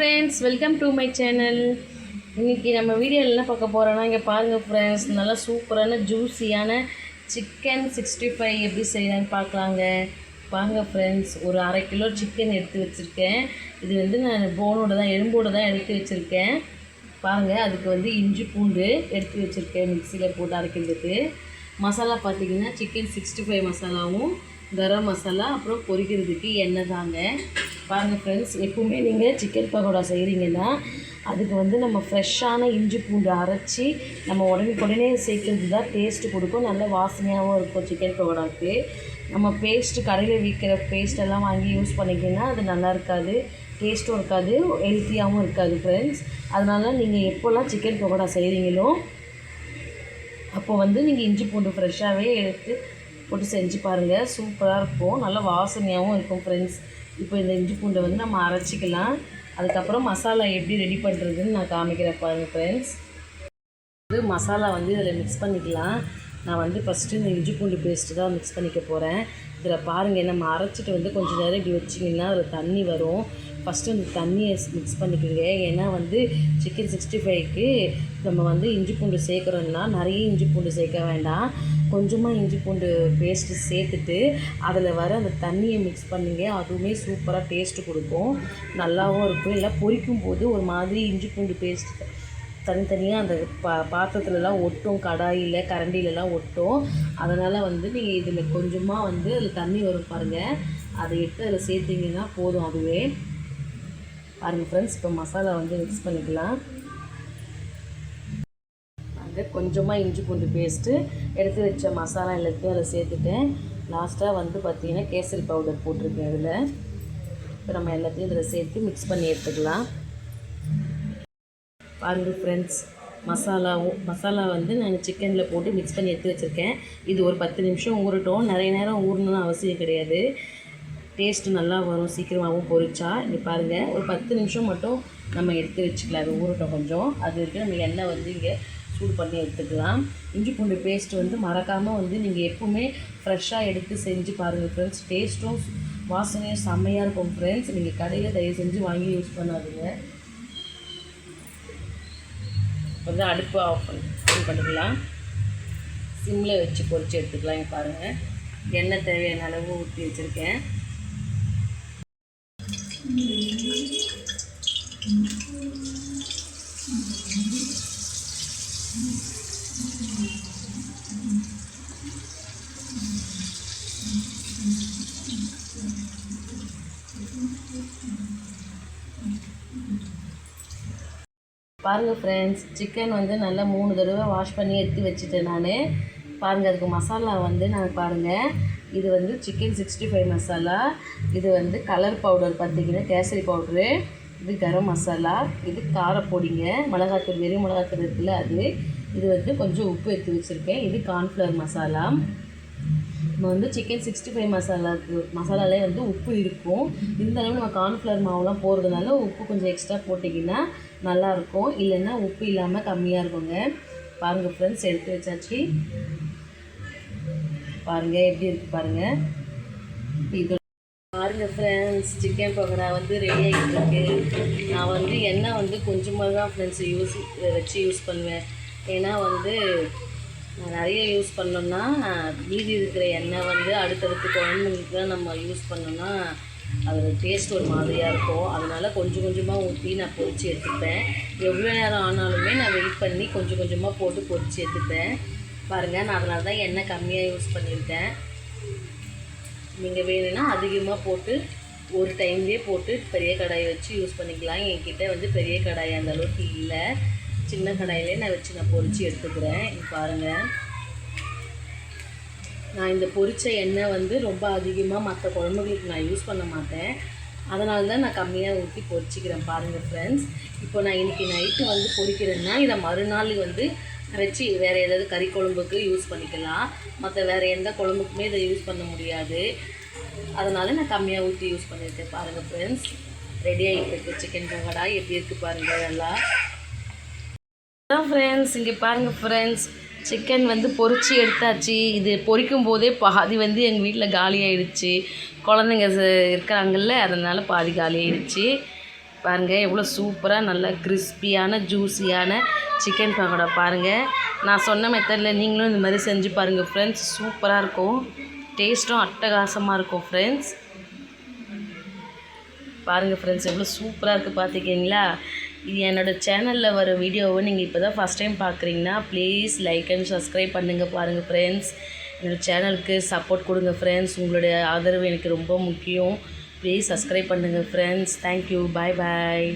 Friends, welcome to my channel. இன்றைக்கி நம்ம வீடியோவில் என்ன பார்க்க போகிறோன்னா, இங்கே பாருங்கள் ஃப்ரெண்ட்ஸ், நல்லா சூப்பரான ஜூஸியான சிக்கன் 65 எப்படி செய்யலான்னு பார்க்கலாங்க. பாருங்கள் ஃப்ரெண்ட்ஸ், ஒரு 1/2 கிலோ சிக்கன் எடுத்து வச்சுருக்கேன். இது வந்து நான் போனோடு தான், எலும்போடு தான் எடுத்து வச்சுருக்கேன். பாருங்கள், அதுக்கு வந்து இஞ்சி பூண்டு எடுத்து வச்சுருக்கேன், மிக்சியில் போட்டு அரைக்கிறதுக்கு. மசாலா பார்த்திங்கன்னா சிக்கன் 65 மசாலாவும் கரம் மசாலா, அப்புறம் பொரிக்கிறதுக்கு எண்ணெய் தாங்க. பாருங்கள் ஃப்ரெண்ட்ஸ், எப்பவுமே நீங்கள் சிக்கன் பக்கோடா செய்கிறீங்கன்னா அதுக்கு வந்து நம்ம ஃப்ரெஷ்ஷான இஞ்சி பூண்டு அரைச்சி நம்ம உடனே சேர்க்கறது தான் டேஸ்ட்டு கொடுக்கும், நல்ல வாசனையாகவும் இருக்கும். சிக்கன் பக்கோடாவுக்கு நம்ம பேஸ்ட்டு கடையில் விற்கிற பேஸ்ட்டெல்லாம் வாங்கி யூஸ் பண்ணிக்கிங்கன்னா அது நல்லா இருக்காது, டேஸ்ட்டும் இருக்காது, ஹெல்த்தியாகவும் இருக்காது ஃப்ரெண்ட்ஸ். அதனால் நீங்கள் எப்போல்லாம் சிக்கன் பக்கோடா செய்கிறீங்களோ அப்போ வந்து நீங்கள் இஞ்சி பூண்டு ஃப்ரெஷ்ஷாகவே எடுத்து போட்டு செஞ்சு பாருங்கள், சூப்பராக இருக்கும், நல்ல வாசனையாகவும் இருக்கும் ஃப்ரெண்ட்ஸ். இப்போ இந்த இஞ்சி பூண்டை வந்து நம்ம அரைச்சிக்கலாம். அதுக்கப்புறம் மசாலா எப்படி ரெடி பண்ணுறதுன்னு நான் காமிக்கிறேன் பாருங்கள் ஃப்ரெண்ட்ஸ். மசாலா வந்து இதில் மிக்ஸ் பண்ணிக்கலாம். நான் வந்து ஃபஸ்ட்டு இந்த இஞ்சி பூண்டு பேஸ்ட்டு தான் மிக்ஸ் பண்ணிக்க போகிறேன். இதில் பாருங்கள், நம்ம அரைச்சிட்டு வந்து கொஞ்சம் நேரம் இப்படி வச்சிங்கன்னா அதில் தண்ணி வரும். ஃபஸ்ட்டு அந்த தண்ணியை மிக்ஸ் பண்ணிக்கோங்க. ஏன்னா வந்து சிக்கன் 65க்கு நம்ம வந்து இஞ்சி பூண்டு சேர்க்குறோன்னா நிறைய இஞ்சி பூண்டு சேர்க்க வேண்டாம், கொஞ்சமாக இஞ்சி பூண்டு பேஸ்ட்டு சேர்த்துட்டு அதில் வர அந்த தண்ணியை மிக்ஸ் பண்ணிங்க. அதுவுமே சூப்பராக டேஸ்ட்டு கொடுக்கும், நல்லாவும் இருக்கும். இல்லை பொரிக்கும் போது ஒரு மாதிரி இஞ்சி பூண்டு பேஸ்ட்டு தனித்தனியாக அந்த பாத்திரத்துலலாம் ஒட்டும், கடாயில் கரண்டிலலாம் ஒட்டும். அதனால் வந்து நீங்கள் இதில் கொஞ்சமாக வந்து அதில் தண்ணி வரும் பாருங்கள், அதை எடுத்து அதில் சேர்த்திங்கன்னா போதும். அதுவே பாருங்கள் ஃப்ரெண்ட்ஸ், இப்போ மசாலா வந்து மிக்ஸ் பண்ணிக்கலாம். அங்கே கொஞ்சமாக இஞ்சி பூண்டு பேஸ்ட்டு எடுத்து வச்ச மசாலா எல்லாத்தையும் அதில் சேர்த்துட்டேன். லாஸ்ட்டாக வந்து பார்த்திங்கன்னா கேசரி பவுடர் போட்டிருக்கேன் இதில். இப்போ நம்ம எல்லாத்தையும் இதில் சேர்த்து மிக்ஸ் பண்ணி எடுத்துக்கலாம். பாருங்கள் ஃப்ரெண்ட்ஸ், மசாலா வந்து நான் சிக்கனில் போட்டு மிக்ஸ் பண்ணி எடுத்து வச்சுருக்கேன். இது ஒரு 10 நிமிஷம் ஊறட்டும். நிறைய நேரம் ஊறணும்னு அவசியம் கிடையாது, டேஸ்ட்டு நல்லா வரும், சீக்கிரமாகவும் பொரிச்சா. இங்கே பாருங்கள், ஒரு 10 நிமிஷம் மட்டும் நம்ம எடுத்து வச்சுக்கலாம். அது ஊறட்டும் கொஞ்சம். அது வரைக்கும் நம்ம எண்ணெய் வந்து இங்கே சூடு பண்ணி எடுத்துக்கலாம். இஞ்சி பூண்டு பேஸ்ட்டு வந்து மறக்காமல் வந்து நீங்கள் எப்பவுமே ஃப்ரெஷ்ஷாக எடுத்து செஞ்சு பாருங்கள் ஃப்ரெண்ட்ஸ், டேஸ்ட்டும் வாசனையும் செம்மையாக இருக்கும் ஃப்ரெண்ட்ஸ். நீங்கள் கடையில் தயவு செஞ்சு வாங்கி யூஸ் பண்ணாதீங்க. வந்து அடுப்பு ஆஃப் பண்ணிக்கலாம், சிம்மில் வச்சு பொரிச்சு எடுத்துக்கலாம். இங்கே பாருங்கள், எண்ணெய் தேவையான அளவு ஊற்றி வச்சுருக்கேன். பாருங்கள் ஃப்ரெண்ட்ஸ், சிக்கன் வந்து நல்லா 3 தடவை வாஷ் பண்ணி எடுத்து வச்சுட்டேன் நான். பாருங்கள், அதுக்கு மசாலா வந்து நான் பாருங்கள், இது வந்து சிக்கன் 65 மசாலா, இது வந்து கலர் பவுடர் பார்த்திங்கன்னா கேசரி பவுட்ரு, இது கரம் மசாலா, இது காரப்பொடிங்க, மிளகாத்தூள், வெறும் மிளகாத்தூள் இருக்குல்ல அது, இது வந்து கொஞ்சம் உப்பு எடுத்து வச்சுருக்கேன், இது கார்ன்ஃப்ளவர் மசாலா. நம்ம வந்து சிக்கன் 65 மசாலாலே வந்து உப்பு இருக்கும். இந்த அளவு நம்ம கார்ன்ஃப்ளவர் மாவுலாம் போடுறதுனால உப்பு கொஞ்சம் எக்ஸ்ட்ரா போட்டிங்கன்னா நல்லாயிருக்கும், இல்லைன்னா உப்பு இல்லாமல் கம்மியாக இருக்குங்க. பாருங்கள் ஃப்ரெண்ட்ஸ், எடுத்து வச்சாச்சு. பாருங்கள் எப்படி இருக்குது பாருங்கள். இது பாருங்கள் ஃப்ரெண்ட்ஸ், சிக்கன் பக்கோடா வந்து ரெடி ஆகிட்டு இருக்கு. நான் வந்து எண்ணெய் வந்து கொஞ்சமாக தான் ஃப்ரெண்ட்ஸ் வச்சு யூஸ் பண்ணுவேன். ஏன்னா வந்து நிறைய யூஸ் பண்ணோன்னா மீதி இருக்கிற எண்ணெய் வந்து அடுத்தடுத்து குழம்புங்களுக்கு தான் நம்ம யூஸ் பண்ணோன்னா அதோட டேஸ்ட் ஒரு மாதிரியாக இருக்கும். அதனால் கொஞ்சம் கொஞ்சமாக ஊற்றி நான் பொரித்து எடுத்துப்பேன். எவ்வளோ நேரம் ஆனாலுமே நான் வெயிட் பண்ணி கொஞ்சம் கொஞ்சமாக போட்டு பொரித்து எடுத்துப்பேன். பாருங்கள், நான் அதனால தான் எண்ணெய் கம்மியாக யூஸ் பண்ணியிருக்கேன். நீங்கள் வேணும்னா அதிகமாக போட்டு ஒரு டைம்லேயே போட்டு பெரிய கடாயை வச்சு யூஸ் பண்ணிக்கலாம். என்கிட்ட வந்து பெரிய கடாய் அந்த அளவுக்கு இல்லை, சின்ன கடாயிலே நான் வச்சு நான் பொரித்து எடுத்துக்கிறேன். பாருங்கள், நான் இந்த பொரித்த எண்ணெய் வந்து ரொம்ப அதிகமாக மற்ற குழம்புகளுக்கு நான் யூஸ் பண்ண மாட்டேன், அதனால தான் நான் கம்மியாக ஊற்றி பொரிச்சிக்கிறேன். பாருங்கள் ஃப்ரெண்ட்ஸ், இப்போ நான் இன்றைக்கி நைட்டு வந்து பொரிக்கிறேன்னா இதை மறுநாள் வந்து வச்சு வேறு ஏதாவது கறி குழம்புக்கு யூஸ் பண்ணிக்கலாம். மற்ற வேறு எந்த குழம்புக்குமே இதை யூஸ் பண்ண முடியாது, அதனால் நான் கம்மியாக ஊற்றி யூஸ் பண்ணியிருக்கேன். பாருங்கள் ஃப்ரெண்ட்ஸ், ரெடி ஆகிட்டு இருக்குது சிக்கன் பக்கோடா. எப்படி இருக்குது பாருங்கள் நல்லா. அதான் ஃப்ரெண்ட்ஸ், இங்கே பாருங்கள் ஃப்ரெண்ட்ஸ், சிக்கன் வந்து பொரித்து எடுத்தாச்சு. இது பொரிக்கும் போதே பாதி வந்து எங்கள் வீட்டில் காலி ஆகிடுச்சு. குழந்தைங்க இருக்கிறாங்கல்ல, அதனால் பாதி காலி ஆகிடுச்சு. பாருங்கள் எவ்வளோ சூப்பராக நல்லா கிறிஸ்பியான ஜூஸியான சிக்கன் பக்கோடா பாருங்கள். நான் சொன்ன மெத்தடில் நீங்களும் இந்த மாதிரி செஞ்சு பாருங்கள் ஃப்ரெண்ட்ஸ். சூப்பராக இருக்கும், டேஸ்ட்டும் அட்டகாசமாக இருக்கும் ஃப்ரெண்ட்ஸ். பாருங்கள் ஃப்ரெண்ட்ஸ் எவ்வளோ சூப்பராக இருக்குது பார்த்துக்கிங்களா. இது என்னோடய சேனலில் வர வீடியோவை நீங்கள் இப்போ தான் ஃபஸ்ட் டைம் பார்க்குறீங்கன்னா ப்ளீஸ் லைக் அண்ட் சப்ஸ்கிரைப் பண்ணுங்கள். பாருங்கள் ஃப்ரெண்ட்ஸ், என்னோடய சேனலுக்கு சப்போர்ட் கொடுங்க ஃப்ரெண்ட்ஸ். உங்களுடைய ஆதரவு எனக்கு ரொம்ப முக்கியம். ப்ளீஸ் சப்ஸ்கிரைப் பண்ணுங்கள் ஃப்ரெண்ட்ஸ். தேங்க்யூ, பாய் பாய்.